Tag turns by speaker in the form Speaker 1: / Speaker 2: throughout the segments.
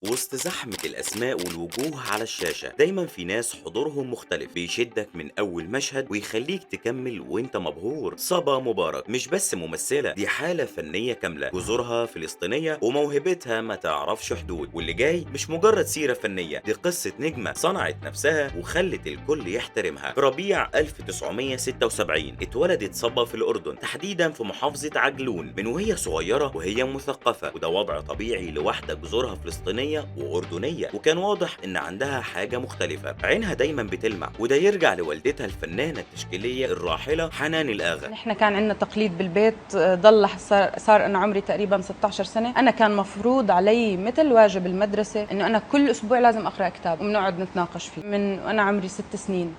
Speaker 1: وسط زحمة الأسماء والوجوه على الشاشة دايما في ناس حضورهم مختلف بيشدك من أول مشهد ويخليك تكمل وانت مبهور. صبا مبارك مش بس ممثلة، دي حالة فنية كاملة، جذورها فلسطينية وموهبتها ما تعرفش حدود. واللي جاي مش مجرد سيرة فنية، دي قصة نجمة صنعت نفسها وخلت الكل يحترمها. في ربيع 1976 اتولدت صبا في الأردن، تحديدا في محافظة عجلون. من وهي صغيرة وهي مثقفة، وده وضع طبيعي لواحدة جذورها فلسطينية وأردنية، وكان واضح إن عندها حاجة مختلفة. عينها دايما بتلمع، وده يرجع لوالدتها الفنانة التشكيلية الراحلة حنان الآغا.
Speaker 2: نحن كان عندنا تقليد بالبيت ضل صار أنا عمري تقريبا 16 سنة. أنا كان مفروض علي مثل واجب المدرسة إنه أنا كل أسبوع لازم أقرأ كتاب وبنقعد نتناقش فيه من وأنا عمري 6 سنين.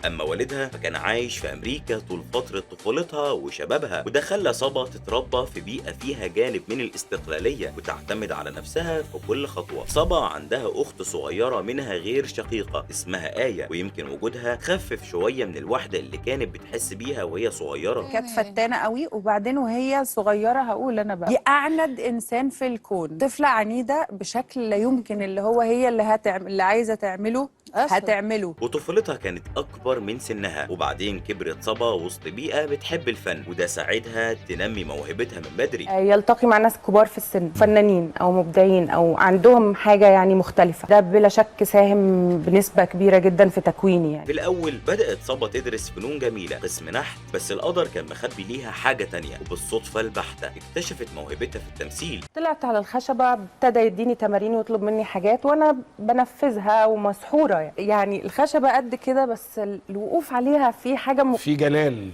Speaker 1: أما والدها فكان عايش في أمريكا طول فترة طفولتها وشبابها، وده خلى صبا تتربى في بيئة فيها جانب من الاستقلالية وتعتمد على نفسها في كل خطوة. صبا عندها أخت صغيرة منها غير شقيقة اسمها آية، ويمكن وجودها خفف شوية من الوحدة اللي كانت بتحس بيها وهي صغيرة.
Speaker 3: كانت فتانة قوي، وبعدين وهي صغيرة هقول أنا بقى دي أعند إنسان في الكون، طفلة عنيدة بشكل لا يمكن، اللي هو هي اللي عايزة تعمله هتعمله.
Speaker 1: وطفولتها كانت أكبر من سنها، وبعدين كبرت صبا وسط بيئة بتحب الفن، وده ساعدها تنمي موهبتها من بدري.
Speaker 4: يلتقي مع ناس كبار في السن، فنانين او مبدعين او عندهم حاجه يعني مختلفه، ده بلا شك ساهم بنسبه كبيره جدا في تكويني يعني.
Speaker 1: في الأول بدأت صبا تدرس فنون جميلة قسم نحت، بس القدر كان مخبي ليها حاجة تانية، وبالصدفة البحتة اكتشفت موهبتها في التمثيل.
Speaker 4: طلعت على الخشبه، ابتدى يديني تمارين ويطلب مني حاجات وانا بنفذها ومسحوره يعني الخشبه قد كده، بس الوقوف عليها في حاجه
Speaker 5: في جلال.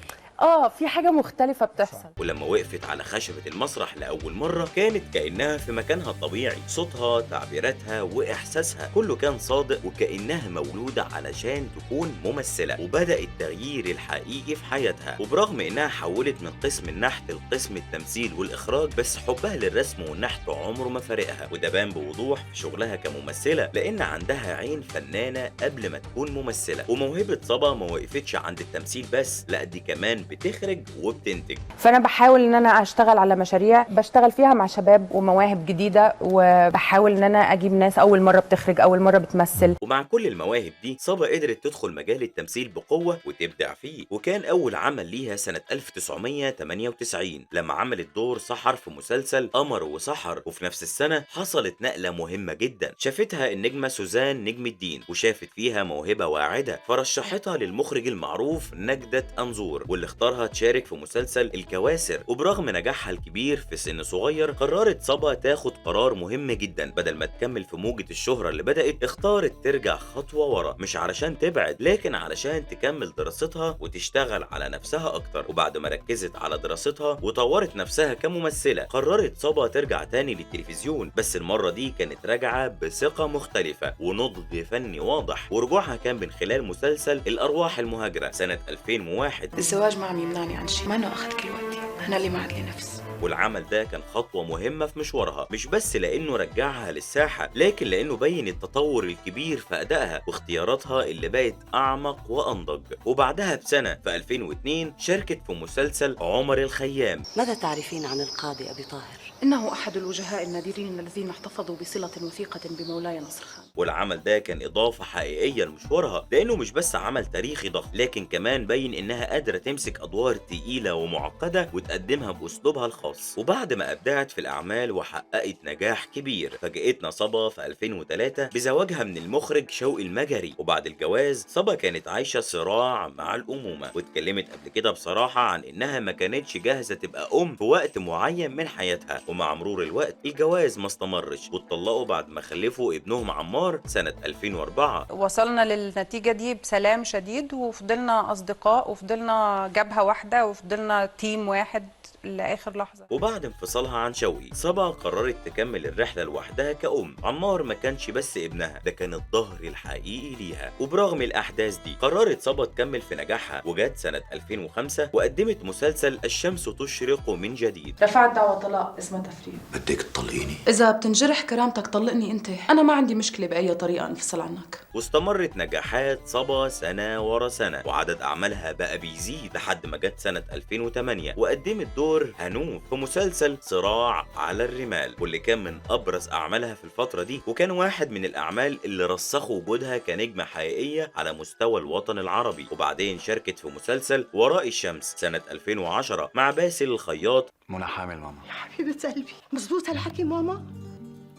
Speaker 4: في حاجه مختلفه بتحصل.
Speaker 1: ولما وقفت على خشبة المسرح لأول مرة كانت كأنها في مكانها الطبيعي، صوتها، تعبيراتها، وإحساسها كله كان صادق، وكأنها مولودة علشان تكون ممثلة. وبدأ التغيير الحقيقي في حياتها، وبرغم إنها حولت من قسم النحت لقسم التمثيل والإخراج، بس حبها للرسم والنحت عمره ما فارقها، وده بان بوضوح في شغلها كممثلة، لأن عندها عين فنانة قبل ما تكون ممثلة. وموهبة صبا ما وقفتش عند التمثيل بس، لا دي كمان بتخرج وبتنتج.
Speaker 4: فانا بحاول ان انا اشتغل على مشاريع بشتغل فيها مع شباب ومواهب جديده، وبحاول ان انا اجيب ناس اول مره بتخرج، اول مره بتمثل.
Speaker 1: ومع كل المواهب دي صبا قدرت تدخل مجال التمثيل بقوة وتبدع فيه، وكان أول عمل ليها سنة 1998 لما عملت دور سحر في مسلسل قمر وسحر. وفي نفس السنة حصلت نقلة مهمة جدا، شافتها النجمة سوزان نجم الدين وشافت فيها موهبة واعدة، فرشحتها للمخرج المعروف نجدة أنظور، واللي اختارها تشارك في مسلسل الكواسر. وبرغم نجاحها الكبير في سن صغير، قررت صبا تاخد قرار مهم جدا، بدل ما تكمل في موجة الشهرة اللي بدأت، اختارت ترجع خطوة ورا، مش علشان تبعد لكن علشان تكمل دراستها وتشتغل على نفسها اكتر. وبعد ما ركزت على دراستها وطورت نفسها كممثلة، قررت صبا ترجع تاني للتلفزيون، بس المرة دي كانت راجعة بثقة مختلفة ونضج فني واضح. ورجوعها كان من خلال مسلسل الأرواح المهاجرة سنة 2001.
Speaker 6: الزواج ما عم يمنعني عن شيء، ما انه اخذ كل وقتي، انا اللي ما عاد لي نفس.
Speaker 1: والعمل ده كان خطوة مهمة في مشوارها، مش بس لأنه رجعها للساحة، لكن لأنه بين التطور الكبير في أدائها واختياراتها اللي بقت أعمق وأنضج. وبعدها بسنة في 2002 شاركت في مسلسل عمر الخيام.
Speaker 7: ماذا تعرفين عن القاضي أبي طاهر؟
Speaker 6: انه احد الوجهاء النادرين الذين احتفظوا بصلة وثيقة بمولاي نصر خان.
Speaker 1: والعمل ده كان إضافة حقيقية لمشوارها، لأنه مش بس عمل تاريخي ضخم، لكن كمان بين إنها قادرة تمسك أدوار تقيلة ومعقدة وتقدمها بأسلوبها الخاص. وبعد ما أبدعت في الأعمال وحققت نجاح كبير، فاجأتنا صبا في 2003 بزواجها من المخرج شوقي المجري. وبعد الجواز صبا كانت عايشة صراع مع الأمومة، واتكلمت قبل كده بصراحة عن إنها ما كانتش جاهزة تبقى أم في وقت معين من حياتها. ومع مرور الوقت الجواز ما استمرش، واتطلقوا بعد ما خلفوا ابنهم عمار سنة 2004.
Speaker 3: وصلنا للنتيجة دي بسلام شديد، وفضلنا أصدقاء، وفضلنا جبهة واحدة، وفضلنا تيم واحد لآخر لحظة.
Speaker 1: وبعد انفصالها عن شوقي، صبا قررت تكمل الرحلة لوحدها كأم. عمار ما كانش بس ابنها، ده كان الظهر الحقيقي ليها. وبرغم الأحداث دي قررت صبا تكمل في نجاحها، وجت سنة 2005 وقدمت مسلسل الشمس تشرق من جديد.
Speaker 6: رفعت دعوى طلاق اسمها تفريط.
Speaker 5: بدك تطلقيني؟
Speaker 6: اذا بتنجرح كرامتك طلقني انت، انا ما عندي مشكلة بأي طريقة انفصل عنك.
Speaker 1: واستمرت نجاحات صبا سنة ورا سنة، وعدد أعمالها بقى بيزيد لحد ما جت سنة 2008 وقدمت دور دور هنوف في مسلسل صراع على الرمال، واللي كان من ابرز اعمالها في الفترة دي، وكان واحد من الاعمال اللي رسخوا وجودها كنجمة حقيقية على مستوى الوطن العربي. وبعدين شاركت في مسلسل وراء الشمس سنة 2010 مع باسل الخياط.
Speaker 5: منى حامل ماما.
Speaker 7: حبيبة قلبي، مظبوط هالحكي ماما؟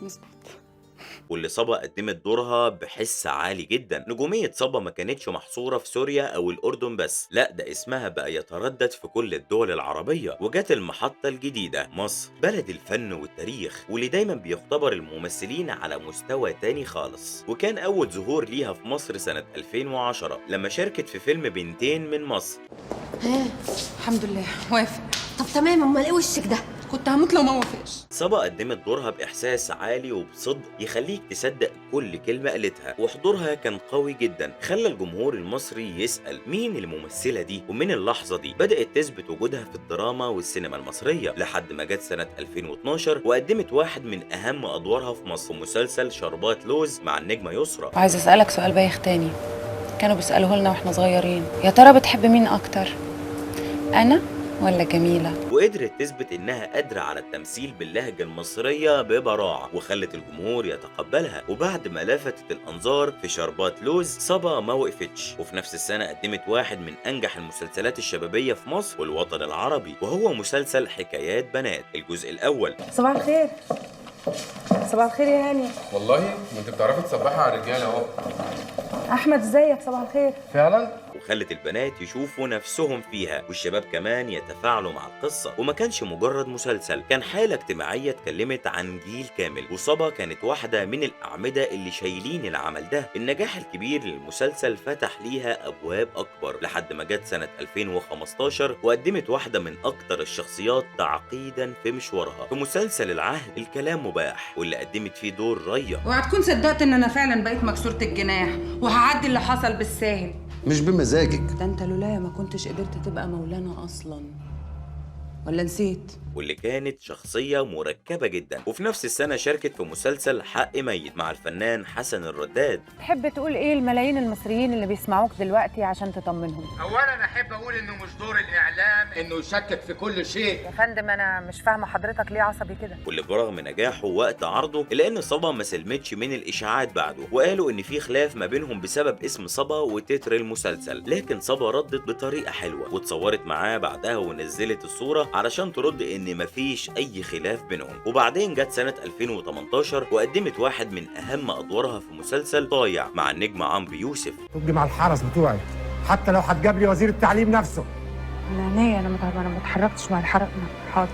Speaker 2: مزبوط.
Speaker 1: واللي صبا قدمت دورها بحس عالي جدا. نجومية صبا ما كانتش محصورة في سوريا أو الأردن بس، لا ده اسمها بقى يتردد في كل الدول العربية. وجات المحطة الجديدة مصر، بلد الفن والتاريخ، واللي دايما بيختبر الممثلين على مستوى تاني خالص. وكان أول ظهور ليها في مصر سنة 2010 لما شاركت في فيلم بنتين من مصر.
Speaker 2: الحمد لله وافق.
Speaker 7: طب تمام، امال ايه وشك ده؟
Speaker 2: كنت هموت لو ما وافقش.
Speaker 1: صبا قدمت دورها بإحساس عالي وبصدق يخليك تصدق كل كلمة قالتها، وحضورها كان قوي جدا خلى الجمهور المصري يسأل مين الممثلة دي. ومن اللحظة دي بدأت تثبت وجودها في الدراما والسينما المصرية لحد ما جت سنة 2012 وقدمت واحد من أهم أدوارها في مصر، مسلسل شربات لوز مع النجمة يسرا.
Speaker 2: وعايزة أسألك سؤال بايخ تاني كانوا بيسألوه لنا واحنا صغيرين، يا ترى بتحب مين أكتر؟ أنا ولا جميلة؟
Speaker 1: وقدرت تثبت انها قادرة على التمثيل باللهجة المصرية ببراعة وخلت الجمهور يتقبلها. وبعد ما لفتت الانظار في شربات لوز صبا ما وقفتش، وفي نفس السنة قدمت واحد من انجح المسلسلات الشبابية في مصر والوطن العربي، وهو مسلسل حكايات بنات الجزء الاول.
Speaker 4: صباح الخير. صباح الخير يا هاني.
Speaker 8: والله ما انت بتعرفي تصبحي على الرجاله اهو.
Speaker 4: احمد ازيك؟ صباح الخير.
Speaker 8: فعلا؟
Speaker 1: وخلت البنات يشوفوا نفسهم فيها والشباب كمان يتفاعلوا مع القصة. وما كانش مجرد مسلسل، كان حالة اجتماعية اتكلمت عن جيل كامل، وصبا كانت واحدة من الأعمدة اللي شايلين العمل ده. النجاح الكبير للمسلسل فتح ليها أبواب أكبر لحد ما جت سنة 2015 وقدمت واحدة من أكتر الشخصيات تعقيدا في مشوارها في مسلسل العهد الكلام مباح، واللي قدمت فيه دور ريا.
Speaker 9: اوعى تكون صدقت ان انا فعلا بقيت مكسورة الجناح وهعدي اللي حصل بالساهل.
Speaker 5: مش بمزاجك.
Speaker 9: ده انت لولايا ما كنتش قدرت تبقى مولانا اصلا، ولا نسيت؟
Speaker 1: واللي كانت شخصية مركبة جدا. وفي نفس السنة شاركت في مسلسل حق ميت مع الفنان حسن الرداد.
Speaker 3: تحب تقول ايه الملايين المصريين اللي بيسمعوك دلوقتي عشان تطمنهم؟
Speaker 10: اولا احب اقول انه مش دور الاعلام انه يشكك في كل شيء.
Speaker 3: يا فندم انا مش فاهمه حضرتك ليه عصبي كده؟
Speaker 1: واللي برغم نجاحه وقت عرضه الا ان صبا ما سلمتش من الاشاعات بعده، وقالوا ان في خلاف ما بينهم بسبب اسم صبا وتتر المسلسل. لكن صبا ردت بطريقة حلوة واتصورت معاه بعدها ونزلت الصورة علشان ترد ان مفيش اي خلاف بينهم. وبعدين جت سنة 2018 وقدمت واحد من اهم ادوارها في مسلسل ضايع مع النجم عمرو يوسف.
Speaker 10: تبقي مع الحرس بتوعي حتى لو هتجاب لي وزير التعليم نفسه.
Speaker 3: انا ما اتحركتش مع الحرق. حاضر.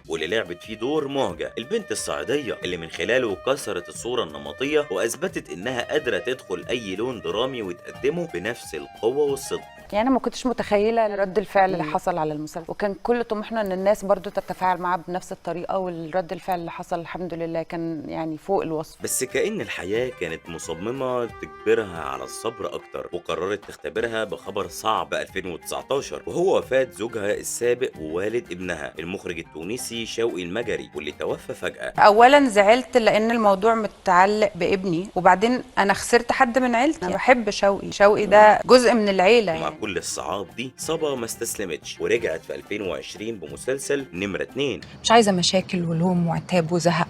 Speaker 1: واللي لعبت فيه دور مهجة البنت الصعيدية اللي من خلاله كسرت الصورة النمطية وأثبتت إنها قادرة تدخل أي لون درامي وتقدمه بنفس القوة والصدق.
Speaker 2: يعني انا ما كنتش متخيله رد الفعل اللي حصل على المسلسل، وكان كل طموحنا ان الناس برضو تتفاعل معاه بنفس الطريقه، والرد الفعل اللي حصل الحمد لله كان يعني فوق الوصف.
Speaker 1: بس كأن الحياة كانت مصممة تجبرها على الصبر أكتر، وقررت تختبرها بخبر صعب 2019 وهو وفاة زوجها السابق ووالد ابنها المخرج التونسي شوقي المجري، واللي توفى فجأة.
Speaker 2: اولا زعلت لان الموضوع متعلق بابني، وبعدين انا خسرت حد من عيلتي. انا بحب شوقي ده جزء من العيله يعني.
Speaker 1: كل الصعاب دي صبا ما استسلمتش ورجعت في 2020 بمسلسل نمرة 2.
Speaker 9: مش عايزه مشاكل ولوم وعتاب وزهق،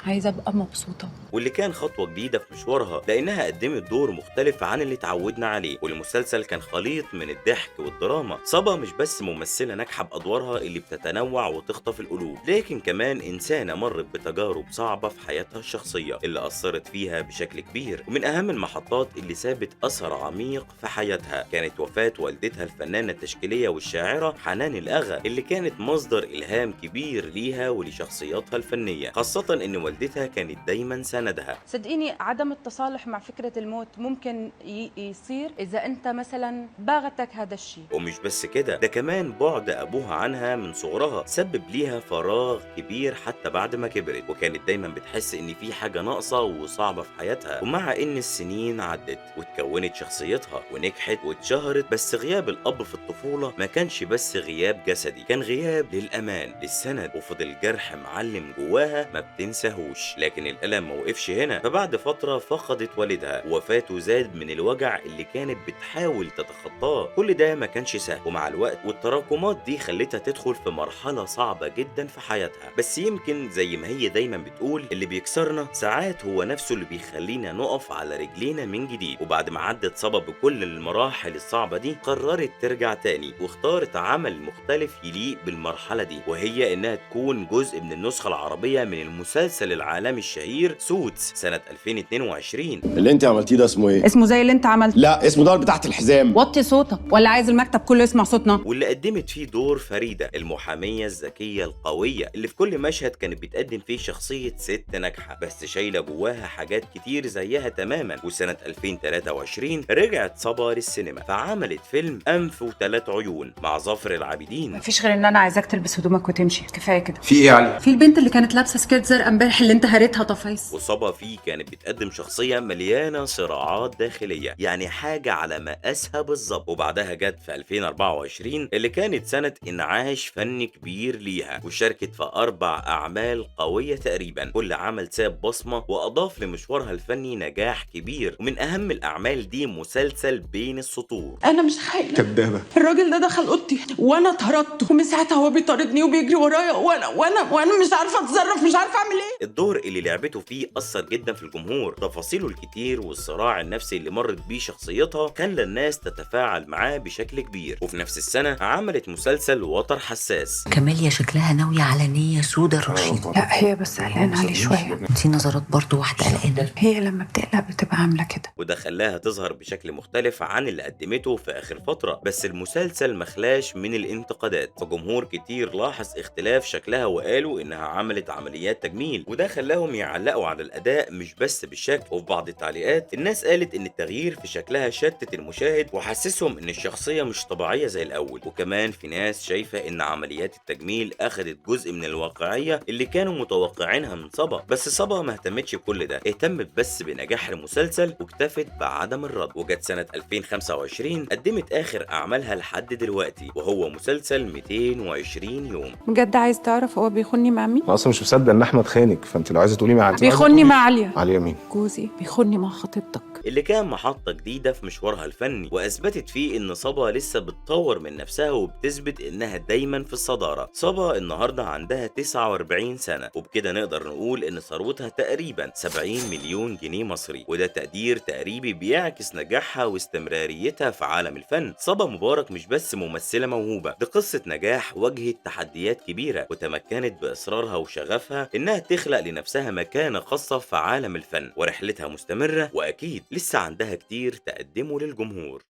Speaker 9: عايزه ابقى مبسوطه.
Speaker 1: واللي كان خطوة جديدة في مشوارها لأنها قدمت دور مختلف عن اللي اتعودنا عليه، والمسلسل كان خليط من الضحك والدراما. صبا مش بس ممثلة ناجحة بأدوارها اللي بتتنوع وتخطف القلوب، لكن كمان إنسانة مرت بتجارب صعبة في حياتها الشخصية اللي أثرت فيها بشكل كبير. ومن أهم المحطات اللي سابت أثر عميق في حياتها كانت وفاة والدتها الفنانة التشكيلية والشاعرة حنان الأغا، اللي كانت مصدر إلهام كبير ليها ولشخصياتها الفنية، خاصة إن والدتها كانت دايما سندها.
Speaker 2: صدقيني عدم التصالح مع فكرة الموت ممكن يصير إذا أنت مثلا باغتك هذا الشيء.
Speaker 1: ومش بس كده، ده كمان بعد أبوها عنها من صغرها سبب ليها فراغ كبير حتى بعد ما كبرت، وكانت دايما بتحس إن في حاجة ناقصة وصعبة في حياتها. ومع إن السنين عدت وتكونت شخصيتها ونجحت واتشهرت، بس غياب الأب في الطفولة ما كانش بس غياب جسدي، كان غياب للأمان للسند، وفضل جرح معلم جواها ما بتنساهوش. تنساهوش. لكن الألم ما وقفش هنا، فبعد فترة فقدت والدها، ووفاته زاد من الوجع اللي كانت بتحاول تتخطاه. كل ده ما كانش سهل، ومع الوقت والتراكمات دي خلتها تدخل في مرحلة صعبة جدا في حياتها. بس يمكن زي ما هي دايما بتقول، اللي بيكسرنا ساعات هو نفسه اللي بيخلينا نقف على رجلينا من جديد. وبعد ما عدت صبا بكل المراحل الصعبة دي، قررت ترجع تاني واختارت عمل مختلف يليق بالمرحلة دي، وهي انها تكون جزء من النسخة العربية من المسلسل العالمي الشهير سوتس سنة 2022.
Speaker 5: اللي انت عملتيه ده اسمه ايه؟
Speaker 2: اسمه زي اللي انت عملته.
Speaker 5: لا، اسمه ضرب تحت الحزام.
Speaker 2: وطي صوتك ولا عايز المكتب كله يسمع صوتنا؟
Speaker 1: واللي قدمت فيه دور فريدة، المحامية الذكية القوية اللي في كل مشهد كانت بتقدم فيه شخصية ست ناجحة بس شايلة جواها حاجات كتير زيها تماما. وسنة 2023 رجعت صبا للسينما فعملت فيلم أنف وثلاث عيون مع ظافر العابدين.
Speaker 2: مفيش غير ان انا عايزاك تلبس هدومك وتمشي، كفايه كده.
Speaker 8: في ايه يا علي؟
Speaker 2: في البنت اللي كانت لابسه سكيرت زرقاء امبارح اللي انت هريتها طفايس.
Speaker 1: وصبا فيه كانت بتقدم شخصية مليانة صراعات داخلية، يعني حاجة على مقاسها بالظبط. وبعدها جت في 2024 اللي كانت سنة انعاش فني كبير ليها، وشاركت في 4 أعمال قوية تقريبا. كل عمل ساب بصمة وأضاف لمشوارها الفني نجاح كبير، ومن أهم الأعمال دي مسلسل بين السطور.
Speaker 9: انا مش حاجه
Speaker 5: كدابه.
Speaker 9: الراجل ده دخل اوضتي وانا طردته، ومن ساعتها هو بيطاردني وبيجري ورايا وانا مش عارفه اتصرف، مش عارفه اعمل ايه.
Speaker 1: الدور اللي لعبته فيه أثر جدا في الجمهور، تفاصيله الكتير والصراع النفسي اللي مرت بيه شخصيتها خلى الناس تتفاعل معاه بشكل كبير. وفي نفس السنة عملت مسلسل وتر حساس.
Speaker 7: كماليا شكلها ناوية على نية سودة رشيدة.
Speaker 3: لا هي بس قلقانه عليه شويه.
Speaker 7: في نظرات برضو واحدة قلقانة.
Speaker 3: هي لما بتقلق بتبقى عامله كده.
Speaker 1: وده خلاها تظهر بشكل مختلف عن اللي قدمته في آخر فترة. بس المسلسل مخلاش من الانتقادات، فجمهور كتير لاحظ اختلاف شكلها وقالوا إنها عملت عمليات تجميل، وده خلاهم يعلقوا على الأداء مش بس بالشكل. وفي بعض التعليقات الناس قالت إن التغيير في شكلها شتت المشاهد وحسسهم إن الشخصية مش طبيعية زي الأول. وكمان في ناس شايفة إن عمليات التجميل أخدت جزء من الواقعية اللي كانوا متوقعينها من صبا. بس صبا ما اهتمتش بكل ده، اهتمت بس بنجاح المسلسل واكتفت بعدم الرد. وجت سنة 2025 قدمت آخر أعمالها لحد دلوقتي، وهو مسلسل 220 يوم.
Speaker 3: بجد عايز تعرف هو بيخوني مع مين؟
Speaker 5: انا اصلا مش مصدق ان احمد خانك، فانت لو عايزه تقولي مع
Speaker 3: بيخوني مع عليا.
Speaker 5: عليا مين؟
Speaker 3: جوزي بيخوني مع خطيبتك.
Speaker 1: اللي كان محطة جديدة في مشوارها الفني، وأثبتت فيه إن صبا لسه بتطور من نفسها وبتثبت إنها دايما في الصدارة. صبا النهاردة عندها 49 سنة، وبكده نقدر نقول إن ثروتها تقريبا 70 مليون جنيه مصري، وده تقدير تقريبي بيعكس نجاحها واستمراريتها في عالم الفن. صبا مبارك مش بس ممثلة موهوبة، دي قصة نجاح واجهت تحديات كبيرة وتمكنت بإصرارها وشغفها إنها تخلق لنفسها مكانة خاصة في عالم الفن. ورحلتها مستمرة، وأكيد لسه عندها كتير تقدمه للجمهور.